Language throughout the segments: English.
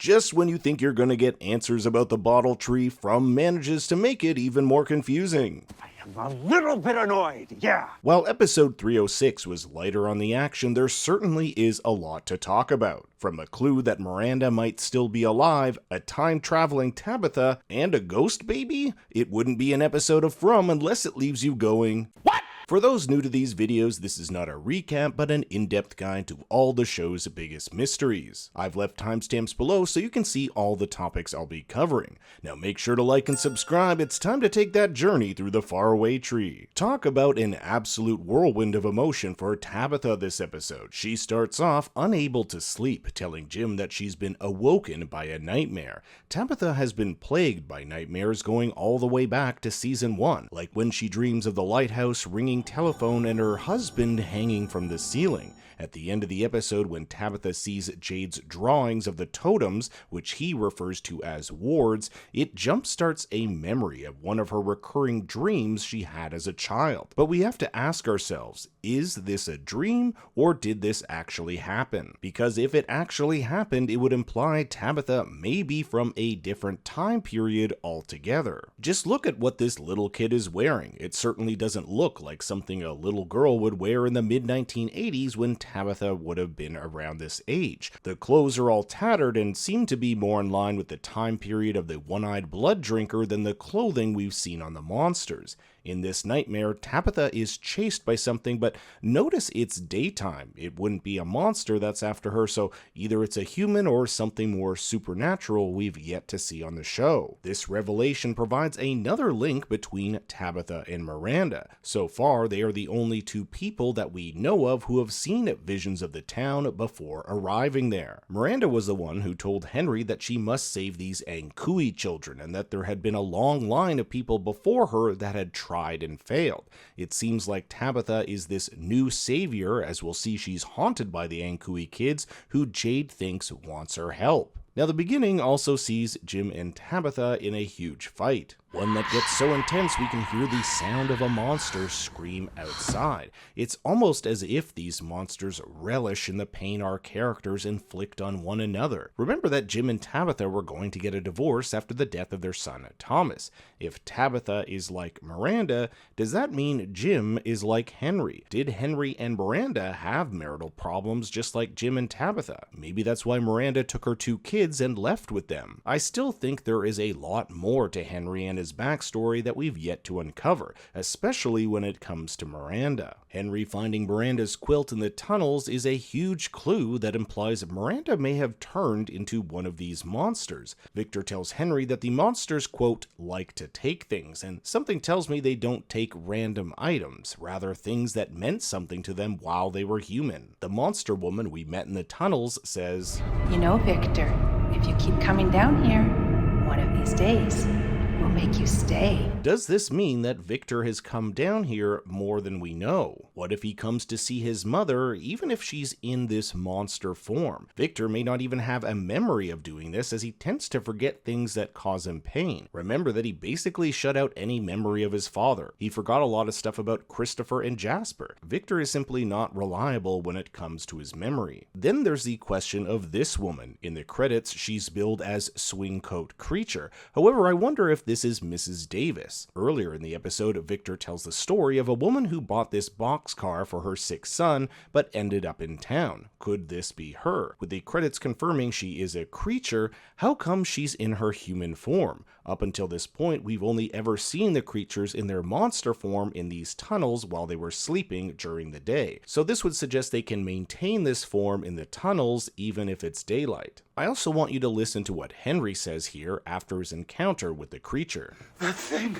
Just when you think you're gonna get answers about the bottle tree, From manages to make it even more confusing. I'm a little bit annoyed, yeah. While episode 306 was lighter on the action, there certainly is a lot to talk about. From a clue that Miranda might still be alive, a time-traveling Tabitha, and a ghost baby, it wouldn't be an episode of From unless it leaves you going, "What?" For those new to these videos, this is not a recap, but an in-depth guide to all the show's biggest mysteries. I've left timestamps below so you can see all the topics I'll be covering. Now make sure to like and subscribe, it's time to take that journey through the faraway tree. Talk about an absolute whirlwind of emotion for Tabitha this episode. She starts off unable to sleep, telling Jim that she's been awoken by a nightmare. Tabitha has been plagued by nightmares going all the way back to season 1, like when she dreams of the lighthouse ringing telephone and her husband hanging from the ceiling. At the end of the episode, when Tabitha sees Jade's drawings of the totems, which he refers to as wards, it jumpstarts a memory of one of her recurring dreams she had as a child. But we have to ask ourselves, is this a dream or did this actually happen? Because if it actually happened, it would imply Tabitha may be from a different time period altogether. Just look at what this little kid is wearing. It certainly doesn't look like something a little girl would wear in the mid-1980s when Tabitha would have been around this age. The clothes are all tattered and seem to be more in line with the time period of the one-eyed blood drinker than the clothing we've seen on the monsters. In this nightmare, Tabitha is chased by something, but notice it's daytime. It wouldn't be a monster that's after her, so either it's a human or something more supernatural we've yet to see on the show. This revelation provides another link between Tabitha and Miranda. So far, they are the only two people that we know of who have seen visions of the town before arriving there. Miranda was the one who told Henry that she must save these Ankui children, and that there had been a long line of people before her that had tried and failed. It seems like Tabitha is this new savior, as we'll see she's haunted by the Ankui kids who Jade thinks wants her help. Now the beginning also sees Jim and Tabitha in a huge fight. One that gets so intense we can hear the sound of a monster scream outside. It's almost as if these monsters relish in the pain our characters inflict on one another. Remember that Jim and Tabitha were going to get a divorce after the death of their son Thomas. If Tabitha is like Miranda, does that mean Jim is like Henry? Did Henry and Miranda have marital problems just like Jim and Tabitha? Maybe that's why Miranda took her two kids and left with them. I still think there is a lot more to Henry and his backstory that we've yet to uncover, especially when it comes to Miranda. Henry finding Miranda's quilt in the tunnels is a huge clue that implies Miranda may have turned into one of these monsters. Victor tells Henry that the monsters, quote, like to take things, and something tells me they don't take random items, rather things that meant something to them while they were human. The monster woman we met in the tunnels says, "You know, Victor, if you keep coming down here, one of these days, we'll make you stay." Does this mean that Victor has come down here more than we know? What if he comes to see his mother, even if she's in this monster form? Victor may not even have a memory of doing this, as he tends to forget things that cause him pain. Remember that he basically shut out any memory of his father. He forgot a lot of stuff about Christopher and Jasper. Victor is simply not reliable when it comes to his memory. Then there's the question of this woman. In the credits, she's billed as Swing Coat Creature. However, I wonder if this is Mrs. Davis. Earlier in the episode, Victor tells the story of a woman who bought this boxcar for her sick son, but ended up in town. Could this be her? With the credits confirming she is a creature, how come she's in her human form? Up until this point, we've only ever seen the creatures in their monster form in these tunnels while they were sleeping during the day. So this would suggest they can maintain this form in the tunnels even if it's daylight. I also want you to listen to what Henry says here after his encounter with the creature. That thing,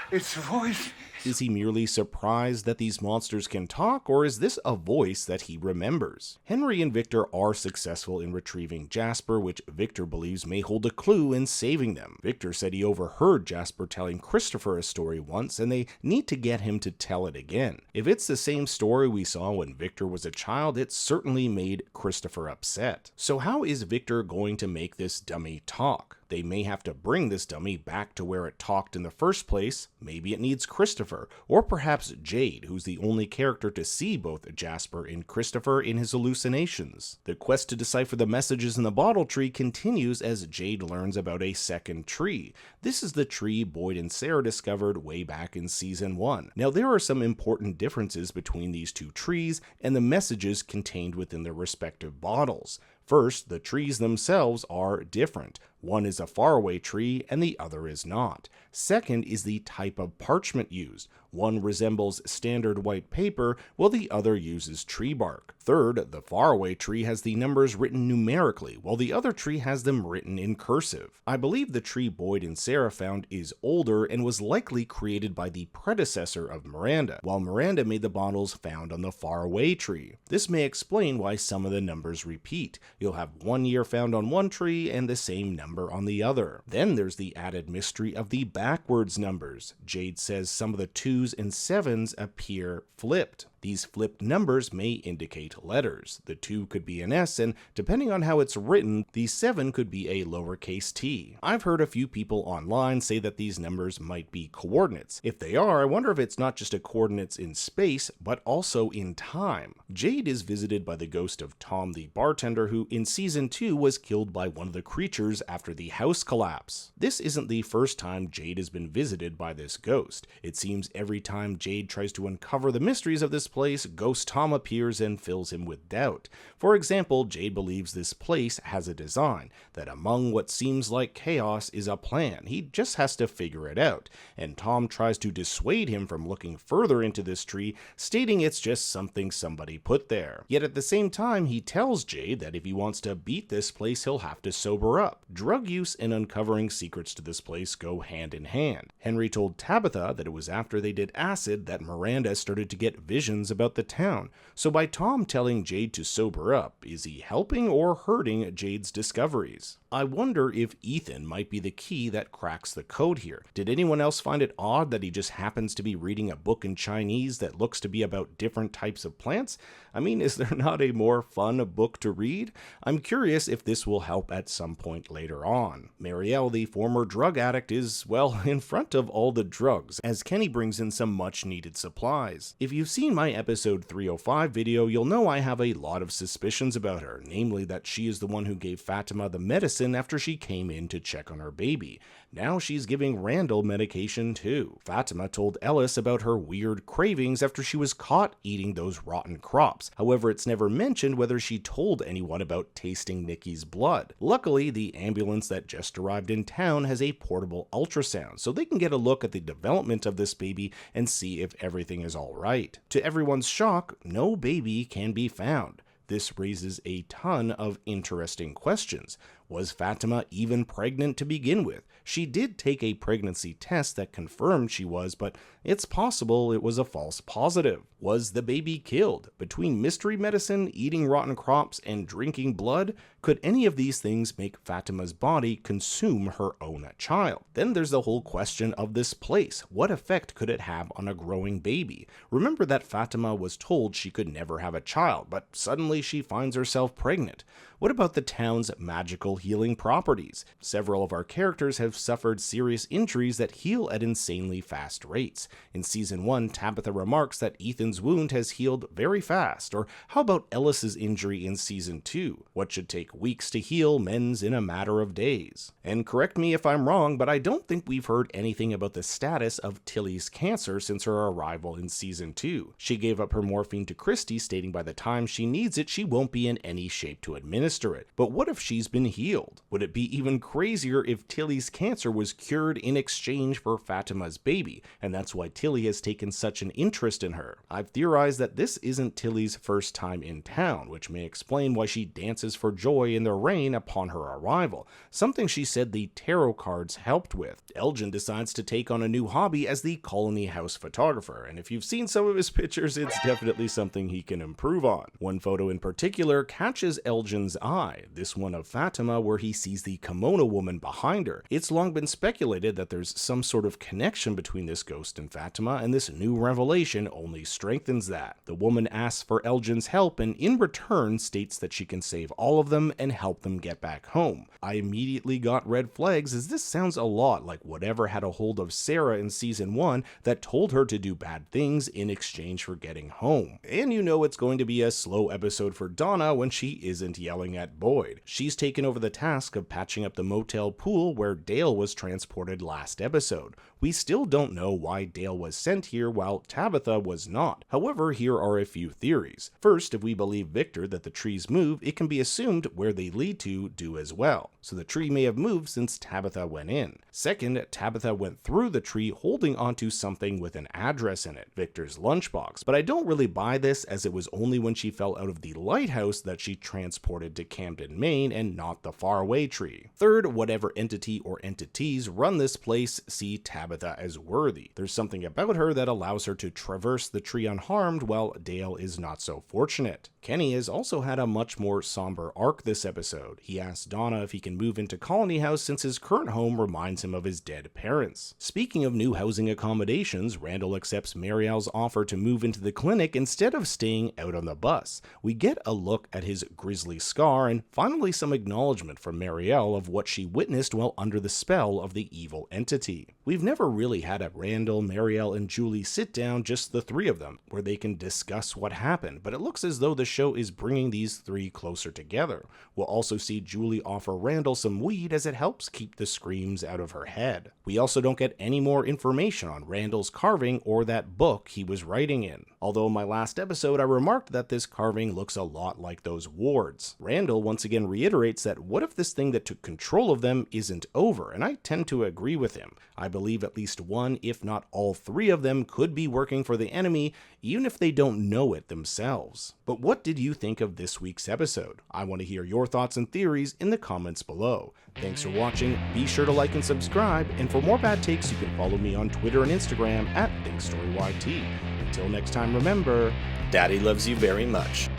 its voice. Is he merely surprised that these monsters can talk, or is this a voice that he remembers? Henry and Victor are successful in retrieving Jasper, which Victor believes may hold a clue in saving them. Victor said he overheard Jasper telling Christopher a story once, and they need to get him to tell it again. If it's the same story we saw when Victor was a child, it certainly made Christopher upset. So how is Victor going to make this dummy talk? They may have to bring this dummy back to where it talked in the first place. Maybe it needs Christopher, or perhaps Jade, who's the only character to see both Jasper and Christopher in his hallucinations. The quest to decipher the messages in the bottle tree continues as Jade learns about a second tree. This is the tree Boyd and Sarah discovered way back in season 1. Now, there are some important differences between these two trees and the messages contained within their respective bottles. First, the trees themselves are different. One is a faraway tree and the other is not. Second is the type of parchment used. One resembles standard white paper, while the other uses tree bark. Third, the faraway tree has the numbers written numerically, while the other tree has them written in cursive. I believe the tree Boyd and Sarah found is older and was likely created by the predecessor of Miranda, while Miranda made the bottles found on the faraway tree. This may explain why some of the numbers repeat. You'll have 1 year found on one tree and the same number on the other. Then there's the added mystery of the backwards numbers. Jade says some of the 2s and 7s appear flipped. These flipped numbers may indicate letters. The 2 could be an S, and depending on how it's written, the 7 could be a lowercase t. I've heard a few people online say that these numbers might be coordinates. If they are, I wonder if it's not just a coordinates in space, but also in time. Jade is visited by the ghost of Tom the bartender, who in season 2 was killed by one of the creatures after the house collapse. This isn't the first time Jade has been visited by this ghost. It seems every time Jade tries to uncover the mysteries of this place, Ghost Tom appears and fills him with doubt. For example, Jade believes this place has a design, that among what seems like chaos is a plan. He just has to figure it out, and Tom tries to dissuade him from looking further into this tree, stating it's just something somebody put there. Yet at the same time, he tells Jade that if he wants to beat this place, he'll have to sober up. Drug use and uncovering secrets to this place go hand in hand. Henry told Tabitha that it was after they did acid that Miranda started to get visions about the town. So by Tom telling Jade to sober up, is he helping or hurting Jade's discoveries? I wonder if Ethan might be the key that cracks the code here. Did anyone else find it odd that he just happens to be reading a book in Chinese that looks to be about different types of plants? I mean, is there not a more fun book to read? I'm curious if this will help at some point later on. Marielle, the former drug addict, is, well, in front of all the drugs, as Kenny brings in some much needed supplies. If you've seen my episode 305 video, you'll know I have a lot of suspicions about her, namely that she is the one who gave Fatima the medicine after she came in to check on her baby. Now she's giving Randall medication too. Fatima told Ellis about her weird cravings after she was caught eating those rotten crops. However, it's never mentioned whether she told anyone about tasting Nikki's blood. Luckily, the ambulance that just arrived in town has a portable ultrasound, so they can get a look at the development of this baby and see if everything is alright. To everyone's shock, no baby can be found. This raises a ton of interesting questions. Was Fatima even pregnant to begin with? She did take a pregnancy test that confirmed she was, but it's possible it was a false positive. Was the baby killed? Between mystery medicine, eating rotten crops, and drinking blood, could any of these things make Fatima's body consume her own child? Then there's the whole question of this place. What effect could it have on a growing baby? Remember that Fatima was told she could never have a child, but suddenly she finds herself pregnant. What about the town's magical healing properties? Several of our characters have suffered serious injuries that heal at insanely fast rates. In season 1, Tabitha remarks that Ethan's wound has healed very fast, or how about Ellis's injury in season 2? What should take weeks to heal mends in a matter of days. And correct me if I'm wrong, but I don't think we've heard anything about the status of Tilly's cancer since her arrival in season 2. She gave up her morphine to Christy, stating by the time she needs it, she won't be in any shape to administer it. But what if she's been healed? Would it be even crazier if Tilly's cancer was cured in exchange for Fatima's baby, and that's why Tilly has taken such an interest in her? I've theorized that this isn't Tilly's first time in town, which may explain why she dances for joy in the rain upon her arrival, something she said the tarot cards helped with. Elgin decides to take on a new hobby as the Colony House photographer, and if you've seen some of his pictures, it's definitely something he can improve on. One photo in particular catches Elgin's eye, this one of Fatima where he sees the Kimono Woman behind her. It's long been speculated that there's some sort of connection between this ghost and Fatima, and this new revelation only strengthens strengthens that. The woman asks for Elgin's help and in return states that she can save all of them and help them get back home. I immediately got red flags as this sounds a lot like whatever had a hold of Sarah in season 1 that told her to do bad things in exchange for getting home. And you know it's going to be a slow episode for Donna when she isn't yelling at Boyd. She's taken over the task of patching up the motel pool where Dale was transported last episode. We still don't know why Dale was sent here while Tabitha was not. However, here are a few theories. First, if we believe Victor that the trees move, it can be assumed where they lead to do as well. So the tree may have moved since Tabitha went in. Second, Tabitha went through the tree holding onto something with an address in it, Victor's lunchbox. But I don't really buy this as it was only when she fell out of the lighthouse that she transported to Camden, Maine and not the faraway tree. Third, whatever entity or entities run this place see Tabitha as worthy. There's something about her that allows her to traverse the tree unharmed while Dale is not so fortunate. Kenny has also had a much more somber arc this episode. He asks Donna if he can move into Colony House since his current home reminds him of his dead parents. Speaking of new housing accommodations, Randall accepts Marielle's offer to move into the clinic instead of staying out on the bus. We get a look at his grisly scar and finally some acknowledgement from Marielle of what she witnessed while under the spell of the evil entity. We've never really had a Randall, Marielle, and Julie sit down, just the three of them, where they can discuss what happened, but it looks as though the show is bringing these three closer together. We'll also see Julie offer Randall some weed as it helps keep the screams out of her head. We also don't get any more information on Randall's carving or that book he was writing in. Although in my last episode I remarked that this carving looks a lot like those wards. Randall once again reiterates that what if this thing that took control of them isn't over, and I tend to agree with him. I believe at least one, if not all three of them could be working for the enemy, even if they don't know it themselves. But what did you think of this week's episode? I want to hear your thoughts and theories in the comments below. Thanks for watching, be sure to like and subscribe, and for more bad takes you can follow me on Twitter and Instagram at ThinkStoryYT. Until next time, remember, Daddy loves you very much.